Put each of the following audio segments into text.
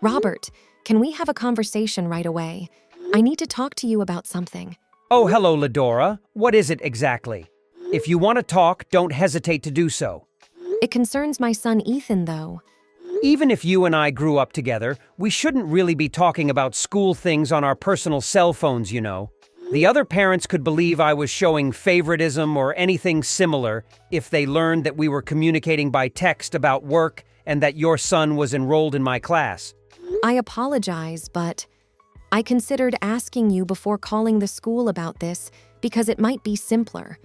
Robert, can we have a conversation right away? I need to talk to you about something. Oh, hello, Ladora. What is it exactly? If you want to talk, don't hesitate to do so. It concerns my son Ethan, though. Even if you and I grew up together, we shouldn't really be talking about school things on our personal cell phones, you know. The other parents could believe I was showing favoritism or anything similar if they learned that we were communicating by text about work and that your son was enrolled in my class. I apologize, but I considered asking you before calling the school about this because it might be simpler.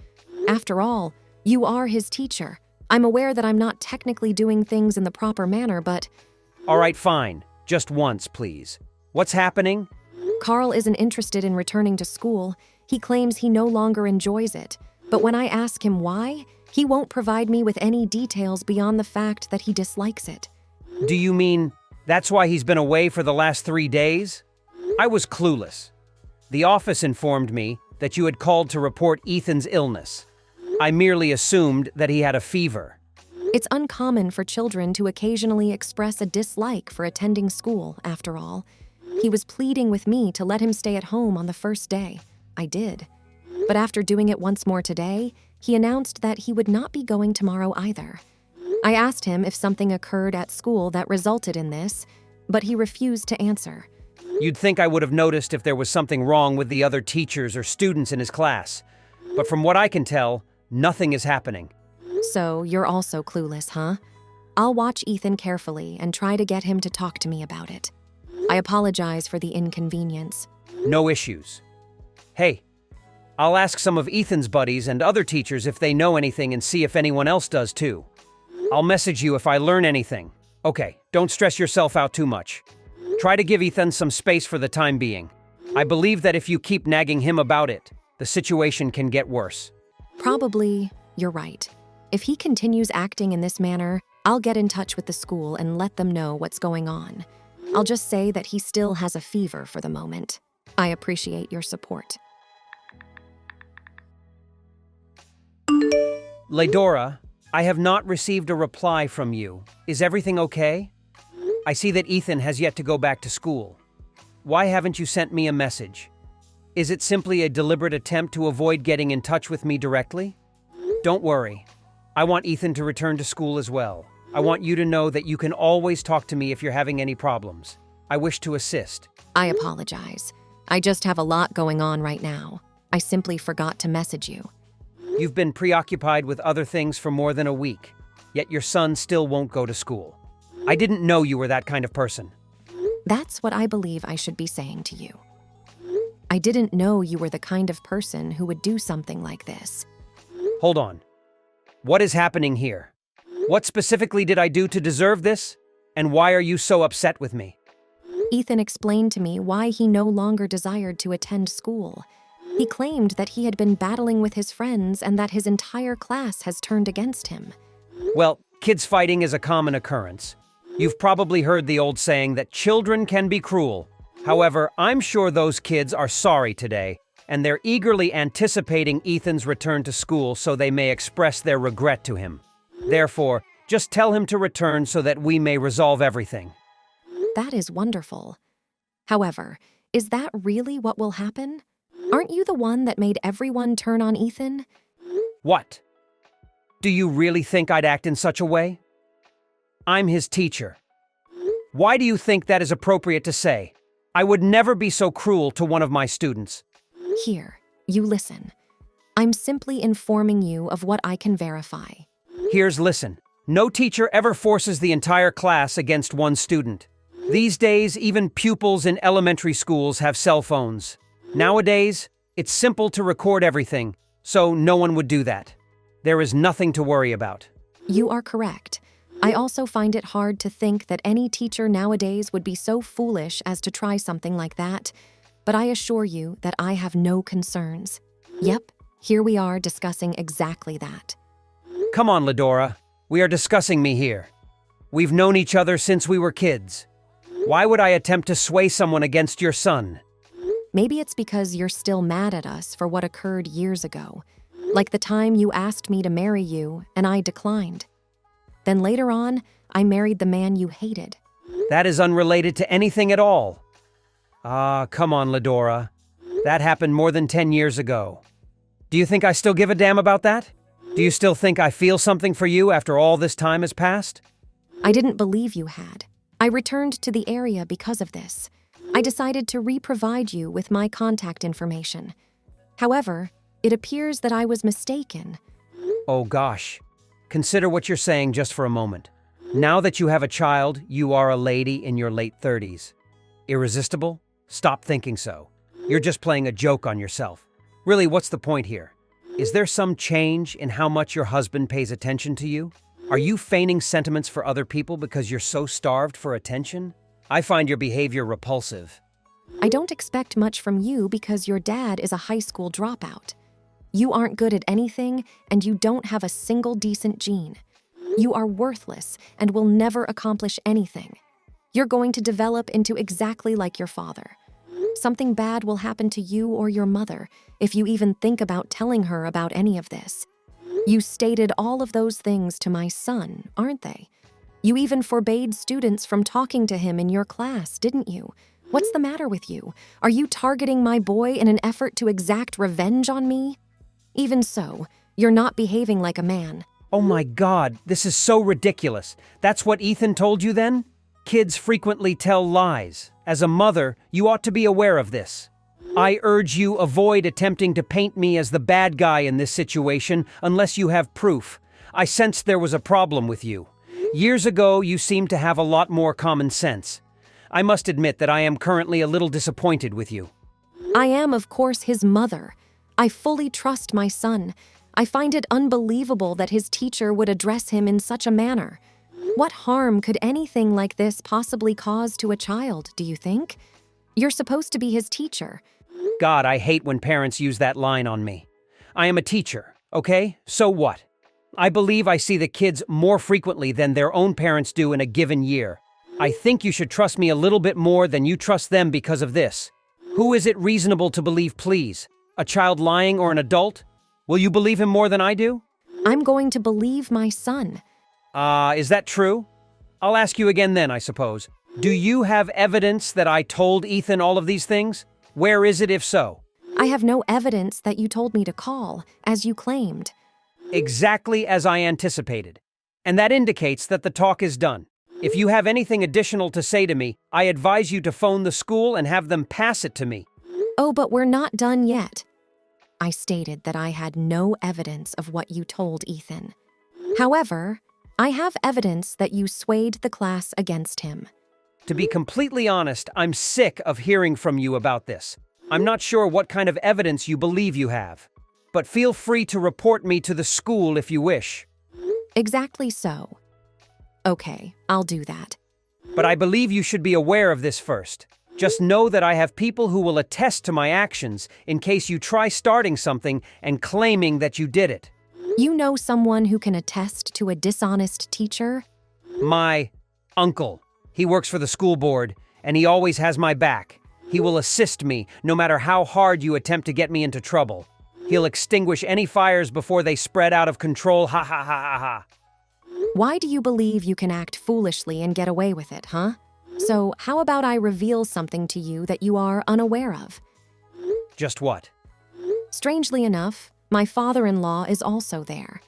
After all, you are his teacher. I'm aware that I'm not technically doing things in the proper manner, but… All right, fine. Just once, please. What's happening? Carl isn't interested in returning to school. He claims he no longer enjoys it. But when I ask him why, he won't provide me with any details beyond the fact that he dislikes it. Do you mean that's why he's been away for the last 3 days? I was clueless. The office informed me that you had called to report Ethan's illness. I merely assumed that he had a fever. It's uncommon for children to occasionally express a dislike for attending school, after all. He was pleading with me to let him stay at home on the first day. I did. But after doing it once more today, he announced that he would not be going tomorrow either. I asked him if something occurred at school that resulted in this, but he refused to answer. You'd think I would have noticed if there was something wrong with the other teachers or students in his class. But from what I can tell, nothing is happening. So you're also clueless, huh? I'll watch Ethan carefully and try to get him to talk to me about it. I apologize for the inconvenience. No issues. Hey, I'll ask some of Ethan's buddies and other teachers if they know anything and see if anyone else does too. I'll message you if I learn anything. Okay, don't stress yourself out too much. Try to give Ethan some space for the time being. I believe that if you keep nagging him about it, the situation can get worse. Probably, you're right. If he continues acting in this manner, I'll get in touch with the school and let them know what's going on. I'll just say that he still has a fever for the moment. I appreciate your support. Ladora, I have not received a reply from you. Is everything okay? I see that Ethan has yet to go back to school. Why haven't you sent me a message? Is it simply a deliberate attempt to avoid getting in touch with me directly? Don't worry. I want Ethan to return to school as well. I want you to know that you can always talk to me if you're having any problems. I wish to assist. I apologize. I just have a lot going on right now. I simply forgot to message you. You've been preoccupied with other things for more than a week, yet your son still won't go to school. I didn't know you were that kind of person. That's what I believe I should be saying to you. I didn't know you were the kind of person who would do something like this. Hold on. What is happening here? What specifically did I do to deserve this? And why are you so upset with me? Ethan explained to me why he no longer desired to attend school. He claimed that he had been battling with his friends and that his entire class has turned against him. Well, kids fighting is a common occurrence. You've probably heard the old saying that children can be cruel. However, I'm sure those kids are sorry today, and they're eagerly anticipating Ethan's return to school so they may express their regret to him. Therefore, just tell him to return so that we may resolve everything. That is wonderful. However, is that really what will happen? Aren't you the one that made everyone turn on Ethan? What? Do you really think I'd act in such a way? I'm his teacher. Why do you think that is appropriate to say? I would never be so cruel to one of my students. Here, you listen. I'm simply informing you of what I can verify. Here's listen. No teacher ever forces the entire class against one student. These days, even pupils in elementary schools have cell phones. Nowadays, it's simple to record everything, so no one would do that. There is nothing to worry about. You are correct. I also find it hard to think that any teacher nowadays would be so foolish as to try something like that, but I assure you that I have no concerns. Yep, here we are discussing exactly that. Come on, Ladora. We are discussing me here. We've known each other since we were kids. Why would I attempt to sway someone against your son? Maybe it's because you're still mad at us for what occurred years ago, like the time you asked me to marry you and I declined. Then later on, I married the man you hated. That is unrelated to anything at all. Ah, come on, Ladora. That happened more than 10 years ago. Do you think I still give a damn about that? Do you still think I feel something for you after all this time has passed? I didn't believe you had. I returned to the area because of this. I decided to re-provide you with my contact information. However, it appears that I was mistaken. Oh gosh. Consider what you're saying just for a moment. Now that you have a child, you are a lady in your late 30s. Irresistible? Stop thinking so. You're just playing a joke on yourself. Really, what's the point here? Is there some change in how much your husband pays attention to you? Are you feigning sentiments for other people because you're so starved for attention? I find your behavior repulsive. I don't expect much from you because your dad is a high school dropout. You aren't good at anything, and you don't have a single decent gene. You are worthless and will never accomplish anything. You're going to develop into exactly like your father. Something bad will happen to you or your mother if you even think about telling her about any of this. You stated all of those things to my son, aren't they? You even forbade students from talking to him in your class, didn't you? What's the matter with you? Are you targeting my boy in an effort to exact revenge on me? Even so, you're not behaving like a man. Oh my God, this is so ridiculous. That's what Ethan told you then? Kids frequently tell lies. As a mother, you ought to be aware of this. I urge you avoid attempting to paint me as the bad guy in this situation unless you have proof. I sensed there was a problem with you. Years ago, you seemed to have a lot more common sense. I must admit that I am currently a little disappointed with you. I am, of course, his mother. I fully trust my son. I find it unbelievable that his teacher would address him in such a manner. What harm could anything like this possibly cause to a child, do you think? You're supposed to be his teacher. God, I hate when parents use that line on me. I am a teacher, okay? So what? I believe I see the kids more frequently than their own parents do in a given year. I think you should trust me a little bit more than you trust them because of this. Who is it reasonable to believe, please? A child lying or an adult? Will you believe him more than I do? I'm going to believe my son. Is that true? I'll ask you again then, I suppose. Do you have evidence that I told Ethan all of these things? Where is it if so? I have no evidence that you told me to call, as you claimed. Exactly as I anticipated. And that indicates that the talk is done. If you have anything additional to say to me, I advise you to phone the school and have them pass it to me. Oh, but we're not done yet. I stated that I had no evidence of what you told Ethan. However, I have evidence that you swayed the class against him. To be completely honest, I'm sick of hearing from you about this. I'm not sure what kind of evidence you believe you have. But feel free to report me to the school if you wish. Exactly so. Okay, I'll do that. But I believe you should be aware of this first. Just know that I have people who will attest to my actions in case you try starting something and claiming that you did it. You know someone who can attest to a dishonest teacher? My uncle. He works for the school board, and he always has my back. He will assist me, no matter how hard you attempt to get me into trouble. He'll extinguish any fires before they spread out of control, ha ha ha ha ha. Why do you believe you can act foolishly and get away with it, huh? So how about I reveal something to you that you are unaware of? Just what? Strangely enough, my father-in-law is also there.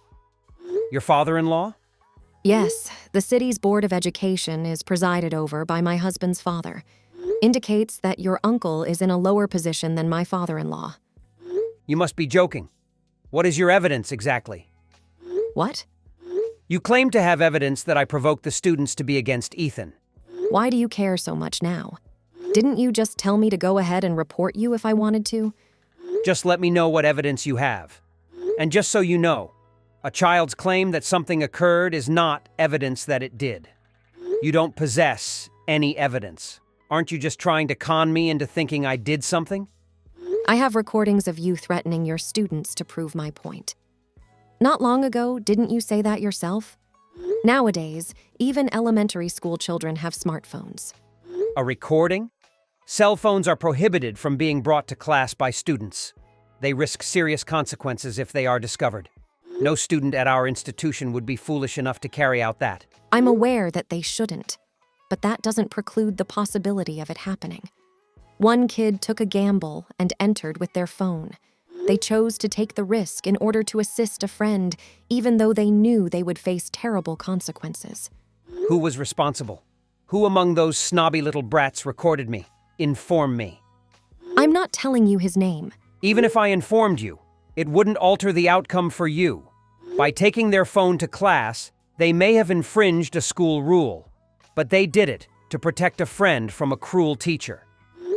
Your father-in-law? Yes, the city's Board of Education is presided over by my husband's father. Indicates that your uncle is in a lower position than my father-in-law. You must be joking. What is your evidence exactly? What? You claim to have evidence that I provoked the students to be against Ethan. Why do you care so much now? Didn't you just tell me to go ahead and report you if I wanted to? Just let me know what evidence you have. And just so you know, a child's claim that something occurred is not evidence that it did. You don't possess any evidence. Aren't you just trying to con me into thinking I did something? I have recordings of you threatening your students to prove my point. Not long ago, didn't you say that yourself? Nowadays, even elementary school children have smartphones. A recording? Cell phones are prohibited from being brought to class by students. They risk serious consequences if they are discovered. No student at our institution would be foolish enough to carry out that. I'm aware that they shouldn't. but that doesn't preclude the possibility of it happening. One kid took a gamble and entered with their phone. They chose to take the risk in order to assist a friend, even though they knew they would face terrible consequences. Who was responsible? Who among those snobby little brats recorded me? Inform me. I'm not telling you his name. Even if I informed you, it wouldn't alter the outcome for you. By taking their phone to class, they may have infringed a school rule, but they did it to protect a friend from a cruel teacher.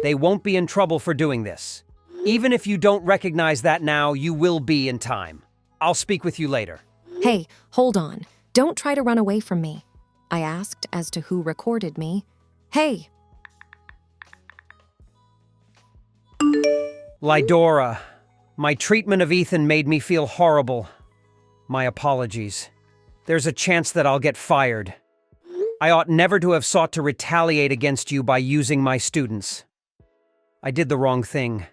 They won't be in trouble for doing this. Even if you don't recognize that now, you will be in time. I'll speak with you later. Hey, hold on. Don't try to run away from me, I asked as to who recorded me. Hey! Lydora, my treatment of Ethan made me feel horrible. My apologies. There's a chance that I'll get fired. I ought never to have sought to retaliate against you by using my students. I did the wrong thing.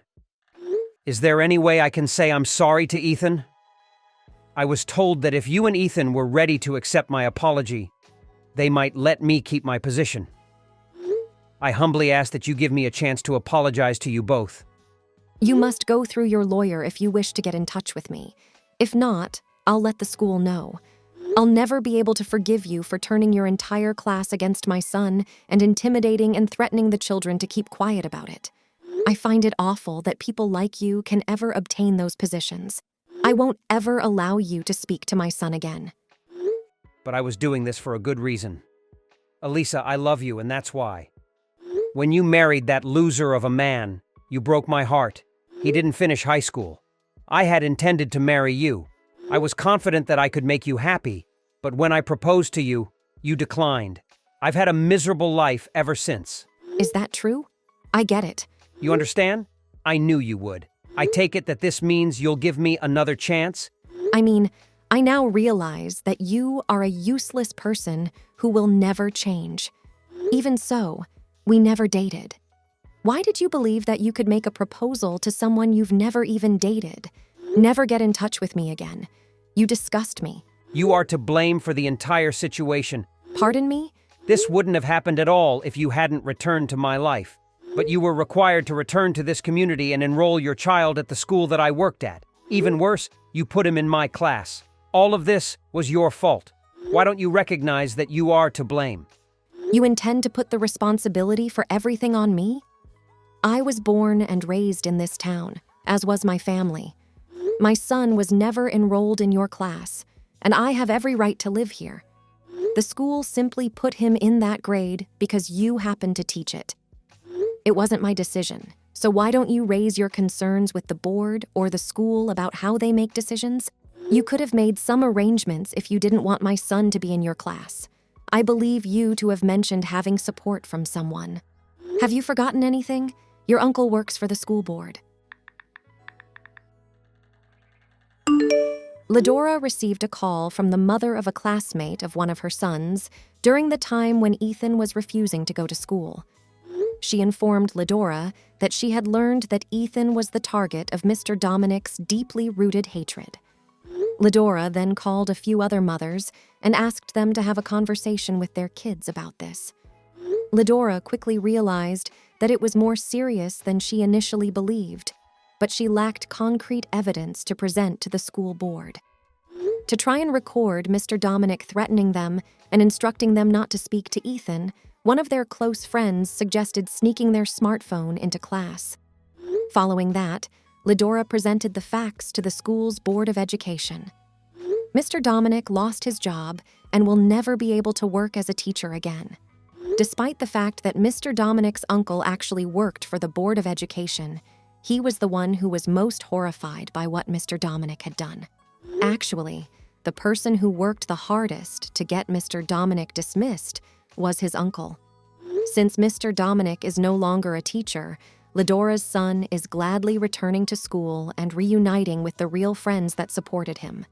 Is there any way I can say I'm sorry to Ethan? I was told that if you and Ethan were ready to accept my apology, they might let me keep my position. I humbly ask that you give me a chance to apologize to you both. You must go through your lawyer if you wish to get in touch with me. If not, I'll let the school know. I'll never be able to forgive you for turning your entire class against my son and intimidating and threatening the children to keep quiet about it. I find it awful that people like you can ever obtain those positions. I won't ever allow you to speak to my son again. But I was doing this for a good reason. Elisa, I love you, and that's why. When you married that loser of a man, you broke my heart. He didn't finish high school. I had intended to marry you. I was confident that I could make you happy, but when I proposed to you, you declined. I've had a miserable life ever since. Is that true? I get it. You understand? I knew you would. I take it that this means you'll give me another chance? I mean, I now realize that you are a useless person who will never change. Even so, we never dated. Why did you believe that you could make a proposal to someone you've never even dated? Never get in touch with me again. You disgust me. You are to blame for the entire situation. Pardon me? This wouldn't have happened at all if you hadn't returned to my life. But you were required to return to this community and enroll your child at the school that I worked at. Even worse, you put him in my class. All of this was your fault. Why don't you recognize that you are to blame? You intend to put the responsibility for everything on me? I was born and raised in this town, as was my family. My son was never enrolled in your class, and I have every right to live here. The school simply put him in that grade because you happened to teach it. It wasn't my decision, so why don't you raise your concerns with the board or the school about how they make decisions? You could have made some arrangements if you didn't want my son to be in your class. I believe you to have mentioned having support from someone. Have you forgotten anything? Your uncle works for the school board. Lydora received a call from the mother of a classmate of one of her sons during the time when Ethan was refusing to go to school. She informed Lydora that she had learned that Ethan was the target of Mr. Dominic's deeply rooted hatred. Lydora then called a few other mothers and asked them to have a conversation with their kids about this. Lydora quickly realized that it was more serious than she initially believed, but she lacked concrete evidence to present to the school board. To try and record Mr. Dominic threatening them and instructing them not to speak to Ethan, one of their close friends suggested sneaking their smartphone into class. Following that, Lydora presented the facts to the school's Board of Education. Mr. Dominic lost his job and will never be able to work as a teacher again. Despite the fact that Mr. Dominic's uncle actually worked for the Board of Education, he was the one who was most horrified by what Mr. Dominic had done. Actually, the person who worked the hardest to get Mr. Dominic dismissed was his uncle. Since Mr. Dominic is no longer a teacher, Lydora's son is gladly returning to school and reuniting with the real friends that supported him.